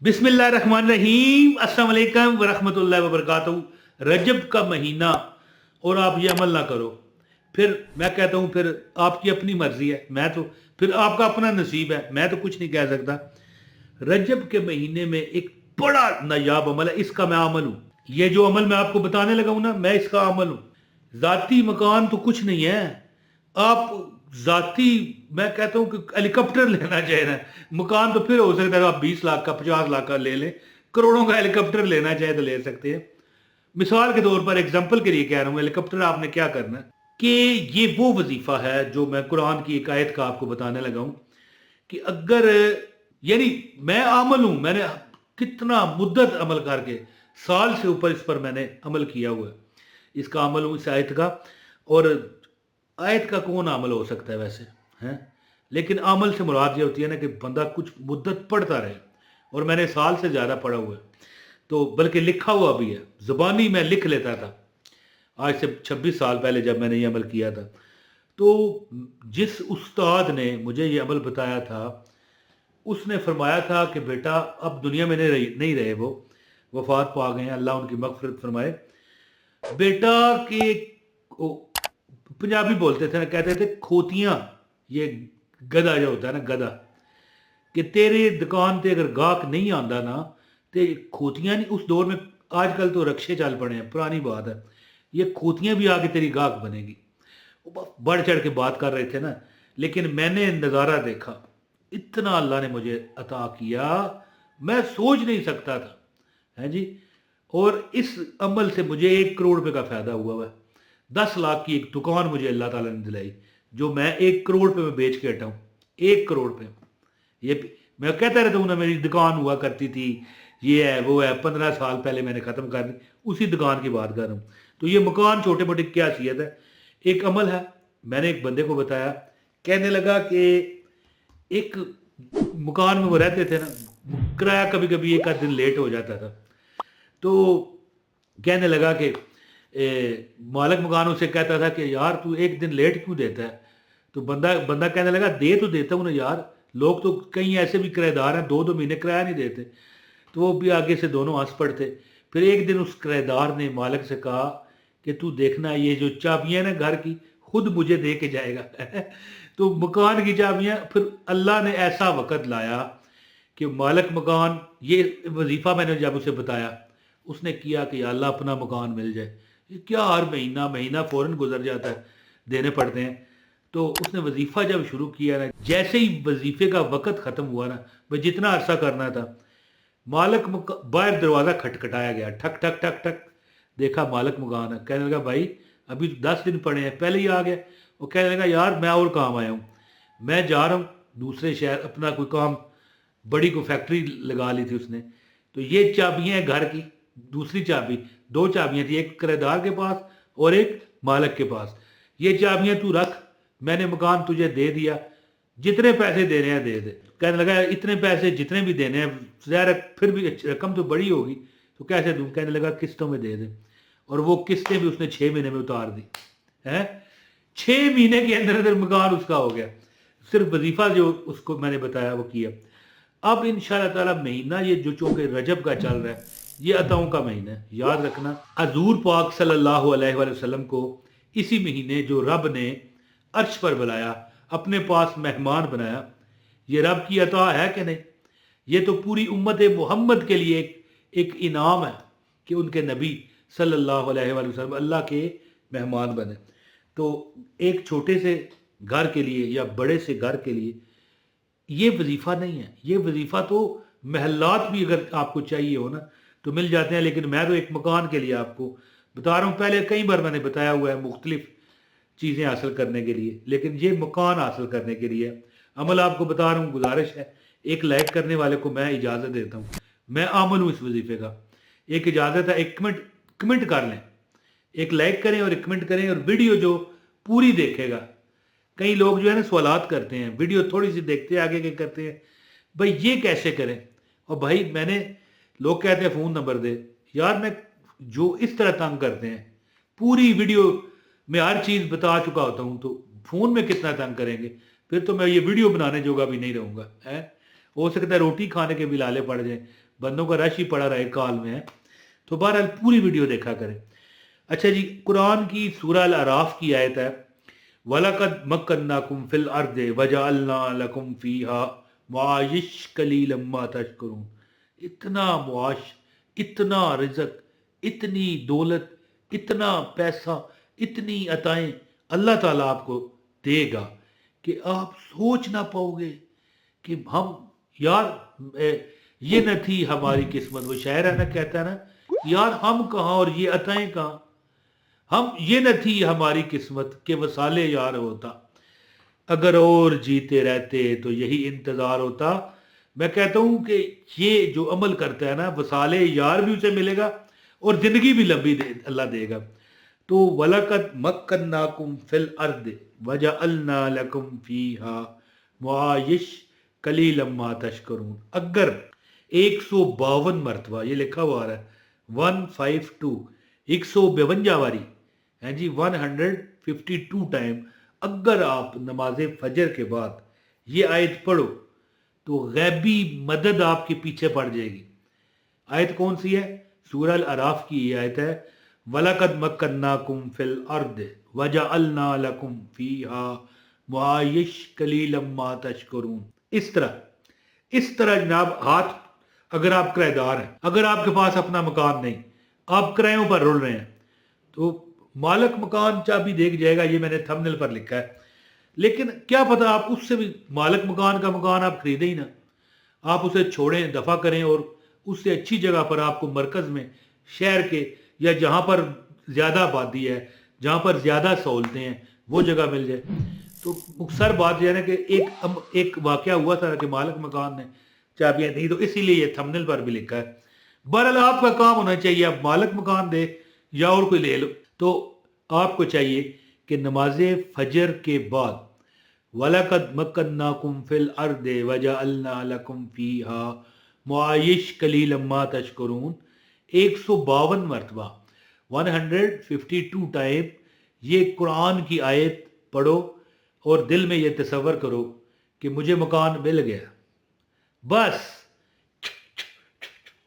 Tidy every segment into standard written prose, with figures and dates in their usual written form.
बिस्मिल्लाहिर्रहमानिर्रहीम, अस्सलाम वालेकुम वरहमतुल्लाहि वबरकातुहू। रजब का महीना और आप ये अमल ना करो, फिर मैं कहता हूँ फिर आपकी अपनी मर्जी है, मैं तो फिर आपका अपना नसीब है, मैं तो कुछ नहीं कह सकता। रजब के महीने में एक बड़ा नायाब अमल है, इसका मैं अमल हूँ। ये जो अमल मैं आपको बताने लगा हूँ ना, मैं इसका अमल हूँ। ज़ाती मकान तो कुछ नहीं है, आप ज़ाती मैं कहता हूँ कि हेलीकॉप्टर लेना चाहिए ना। मकान तो फिर हो सकता है आप 20 लाख का 50 लाख का ले लें, करोड़ों का हेलीकॉप्टर लेना चाहे तो ले सकते हैं। मिसाल के तौर पर एग्जाम्पल के लिए कह रहा हूँ, हेलीकॉप्टर आपने क्या करना है कि ये वो वजीफा है जो मैं कुरान की एक आयत का आपको बताने लगा हूँ कि अगर यानी मैं अमल हूँ, मैंने कितना मुद्दत अमल करके साल से ऊपर इस पर मैंने अमल किया हुआ है, इसका अमल हूँ इस आयत का। और आयत का कौन अमल हो सकता है वैसे, हैं? लेकिन अमल से मुराद ये होती है ना कि बंदा कुछ मुद्दत पढ़ता रहे, और मैंने साल से ज़्यादा पढ़ा हुआ है, तो बल्कि लिखा हुआ भी है, ज़ुबानी मैं लिख लेता था आज से 26 साल पहले जब मैंने ये अमल किया था। तो जिस उस्ताद ने मुझे ये अमल बताया था, उसने फरमाया था कि बेटा अब दुनिया में नहीं रहे, वो वफात पा गए हैं, अल्लाह उनकी मगफरत फरमाए। बेटा के पंजाबी बोलते थे ना, कहते थे खोतियाँ, ये गधा जो होता है ना गधा, कि तेरे दुकान पे अगर गाहक नहीं आंदा ना तो खोतियाँ नहीं, उस दौर में आजकल तो रक्शे चल पड़े हैं, पुरानी बात है, ये खोतियाँ भी आके तेरी गाहक बनेगी। वो बढ़ चढ़ के बात कर रहे थे ना, लेकिन मैंने नज़ारा देखा, इतना अल्लाह ने मुझे अता किया, मैं सोच नहीं सकता था, है जी। और इस अमल से मुझे 1 करोड़ रुपए का फ़ायदा हुआ है। 10 लाख की एक दुकान मुझे अल्लाह ताला ने दिलाई, जो मैं 1 करोड़ रुपए में बेच के हटा हूँ। 1 करोड़ रुपए, ये मैं कहता रहता हूँ ना, मेरी दुकान हुआ करती थी, ये है वो है, 15 साल पहले मैंने ख़त्म कर दी, उसी दुकान की बात कर रहा हूँ। तो ये मकान छोटे मोटे क्या हैसियत है, एक अमल है। मैंने एक बंदे को बताया, कहने लगा कि एक मकान में वो रहते थे ना, किराया कभी कभी एक आध दिन लेट हो जाता था, तो कहने लगा कि मालिक मकान उसे कहता था कि यार तू एक दिन लेट क्यों देता है। तो बंदा बंदा कहने लगा दे तो देता हूँ ना यार, लोग तो कई ऐसे भी किराएदार हैं 2-2 महीने किराया नहीं देते। तो वो भी आगे से दोनों हंस पड़ते। फिर एक दिन उस किराएदार ने मालिक से कहा कि तू देखना, ये जो चाबियाँ ना घर की खुद मुझे दे के जाएगा। तो मकान की चाबियाँ, फिर अल्लाह ने ऐसा वक़्त लाया कि मालिक मकान, ये वजीफ़ा मैंने जब उसे बताया, उसने किया कि या अल्लाह अपना मकान मिल जाए। ये क्या हर महीना महीना फ़ौरन गुजर जाता है, देने पड़ते हैं। तो उसने वजीफ़ा जब शुरू किया ना, जैसे ही वजीफ़े का वक़्त ख़त्म हुआ ना, भाई जितना अरसा करना था, मालिक बाहर दरवाज़ा खटखटाया गया, ठक ठक ठक ठक, देखा मालिक मकान है। कहने लगा भाई अभी 10 दिन पड़े हैं, पहले ही आ गया। वो कहने लगा यार मैं और काम आया हूँ, मैं जा रहा हूँ दूसरे शहर, अपना कोई काम, बड़ी को फैक्ट्री लगा ली थी उसने। तो ये चाबियाँ हैं घर की, दूसरी चाबी, 2 चाबियाँ थी, एक किराएदार के पास और एक मालिक के पास। ये चाबियाँ तू रख, मैंने मकान तुझे दे दिया, जितने पैसे देने हैं दे दे। कहने लगा इतने पैसे जितने भी देने हैं, ज़ाहिर फिर भी रकम तो बड़ी होगी, तो कैसे दूँ। कहने लगा किस्तों में दे दे। और वो किस्तें भी उसने 6 महीने में उतार दी है। 6 महीने के अंदर अंदर मकान उसका हो गया, सिर्फ वजीफा जो उसको मैंने बताया वो किया। अब इंशाअल्लाह ताला महीना ये जो चूंकि रजब का चल रहा है, ये अताओं का महीना है, याद रखना। हजूर पाक सल्लल्लाहु अलैहि वसल्लम को इसी महीने जो रब ने अर्श पर बुलाया, अपने पास मेहमान बनाया, ये रब की अता है कि नहीं। ये तो पूरी उम्मत मोहम्मद के लिए एक इनाम है कि उनके नबी सल्लल्लाहु अलैहि वसल्लम अल्लाह के मेहमान बने। तो एक छोटे से घर के लिए या बड़े से घर के लिए ये वजीफ़ा नहीं है, ये वजीफ़ा तो महल्लात भी अगर आपको चाहिए हो ना तो मिल जाते हैं। लेकिन मैं तो एक मकान के लिए आपको बता रहा हूँ, पहले कई बार मैंने बताया हुआ है मुख्तलिफ चीज़ें हासिल करने के लिए, लेकिन ये मकान हासिल करने के लिए अमल आपको बता रहा हूँ। गुजारिश है, एक लाइक करने वाले को मैं इजाज़त देता हूँ, मैं आमल हूँ इस वजीफ़े का। एक इजाज़त है, एक कमेंट कर लें, एक लाइक करें और एक कमेंट करें, और वीडियो जो पूरी देखेगा, कई लोग जो है ना सवालात करते हैं, वीडियो थोड़ी सी देखते हैं आगे के करते हैं, भाई ये कैसे करें। और भाई मैंने, लोग कहते हैं फ़ोन नंबर दे, यार मैं जो इस तरह तंग करते हैं, पूरी वीडियो में हर चीज़ बता चुका होता हूँ, तो फ़ोन में कितना तंग करेंगे। फिर तो मैं ये वीडियो बनाने जोगा भी नहीं रहूँगा है। हो सकता है रोटी खाने के भी लाले पड़ जाएँ, बंदों का रश ही पड़ा रहा एक काल में है। तो बहरहाल पूरी वीडियो देखा करें। अच्छा जी, कुरान की सूरह अल अराफ की आयत है, वलकद मक्कन्नाकुम फिल अर्दे वजअलना लकुम फीहा मुआयिश कलीलन मा तशकुरून। इतना मुआश, इतना रिज़्क, इतनी दौलत, इतना पैसा, इतनी अताएं अल्लाह ताला आपको देगा कि आप सोच ना पाओगे कि हम यार ये न थी हमारी किस्मत। वो शायर है ना, कहता है ना, यार हम कहाँ और ये अताएं कहाँ, हम ये न थी हमारी किस्मत के वसाले यार होता, अगर और जीते रहते तो यही इंतजार होता। मैं कहता हूं कि ये जो अमल करता है ना, वसाले यार भी उसे मिलेगा और जिंदगी भी लंबी अल्लाह देगा। तो वलकद मक्कन्नाकुम फिल अर्द वजअलना लकुम फीहा मुआयिश कलीलन मा तशकुरून। अगर 152 मरतबा, ये लिखा हुआ है 152, 152 बारी है जी, 152 टाइम अगर आप नमाज फजर के बाद ये आयत पढ़ो तो गैबी मदद आपके पीछे पड़ जाएगी। आयत कौन सी है? सूरह अल अराफ की ये आयत है, वलकद मक्कन्नाकुम फिल अर्द वजअलना लकुम फीहा मुआयिश कलीलन मा तशकुरून। इस तरह जनाब, हाथ अगर आप किराएदार हैं, अगर आपके पास अपना मकान नहीं, आप किरायों पर रुल रहे हैं, तो मालिक मकान चाबी देख जाएगा, ये मैंने थंबनेल पर लिखा है। लेकिन क्या पता आप उससे भी मालिक मकान का मकान आप खरीदें ही ना, आप उसे छोड़ें, दफा करें और उससे अच्छी जगह पर आपको मरकज में, शहर के, या जहां पर ज्यादा आबादी है, जहां पर ज्यादा सहूलतें हैं, वो जगह मिल जाए। तो मुख्तसर बात यह है कि एक वाकया हुआ था कि मालिक मकान ने चाबियां दी, तो इसीलिए ये थंबनेल पर भी लिखा है। बहरहाल आपका काम होना चाहिए, आप मालिक मकान दे या और कोई ले लो, तो आपको चाहिए कि नमाज फजर के बाद वलकद मक्कन्नाकुम फिल अर्दे वजअलना लकुम फीहा मुआयिश कलीलन मा तशकुरून 152 मरतबा, 152 टाइम ये कुरान की आयत पढ़ो और दिल में ये तसव्वुर करो कि मुझे मकान मिल गया। बस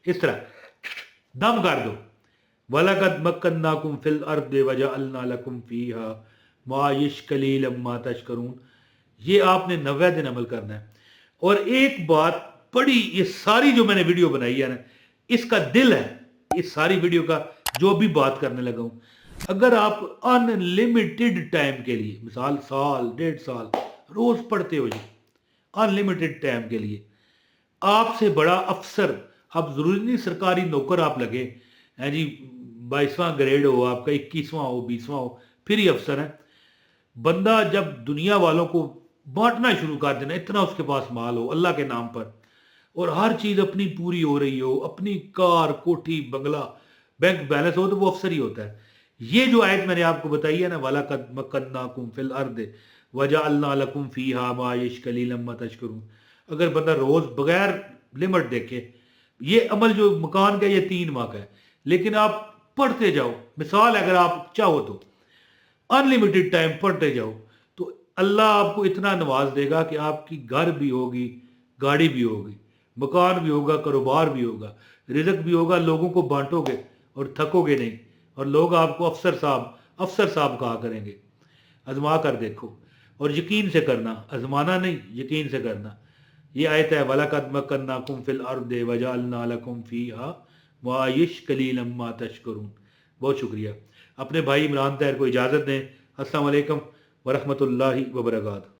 इस तरह दम कर दो, वलकद मक्कन्नाकुम फिल अर्दे वजअलना लकुम फीहा मुआयिश कलीलन मा तशकुरून। ये आपने 90 दिन अमल करना है। और एक बात बड़ी, ये सारी जो मैंने वीडियो बनाई है ना, इसका दिल है इस सारी वीडियो का, जो भी बात करने लगा हूं, अगर आप अनलिमिटेड टाइम के लिए, मिसाल साल 1.5 साल रोज पढ़ते हो जी, अनलिमिटेड टाइम के लिए, आपसे बड़ा अफसर, आप जरूरी नहीं सरकारी नौकर आप लगे हैं जी, 22वां ग्रेड हो आपका, 21वां हो, 20वां हो, फिर ही अफसर है। बंदा जब दुनिया वालों को बांटना शुरू कर देना, इतना उसके पास माल हो अल्लाह के नाम पर, और हर चीज अपनी पूरी हो रही हो, अपनी कार, कोठी, बंगला, बैंक बैलेंस हो, तो वो अफसर ही होता है। ये जो आयत मैंने आपको बताई है ना, वलकद मक्कन्नाकुम फिल अर्द वजअलना लकुम फीहा मुआयिश कलीलन मा तशकुरून, अगर बंदा रोज बगैर लिमिट देखे, ये अमल जो मकान का, ये 3 माह का है, लेकिन आप पढ़ते जाओ, मिसाल अगर आप चाहो तो अनलिमिटेड टाइम पढ़ते जाओ, तो अल्लाह आपको इतना नवाज देगा कि आपकी घर भी होगी, गाड़ी भी होगी, मकान भी होगा, कारोबार भी होगा, रिज़्क भी होगा, लोगों को बांटोगे और थकोगे नहीं, और लोग आपको अफसर साहब कहा करेंगे। आजमा कर देखो और यकीन से करना, आजमाना नहीं, यकीन से करना। ये आयत है, वलकद मक्कन्नाकुम फिल अर्दे वजअलना लकुम फीहा मुआयिश कलीलन मा तशकुरून। बहुत शुक्रिया। अपने भाई इमरान ताहिर को इजाज़त दें। अस्सलाम वालेकुम व रहमतुल्लाहि व बरकातहू।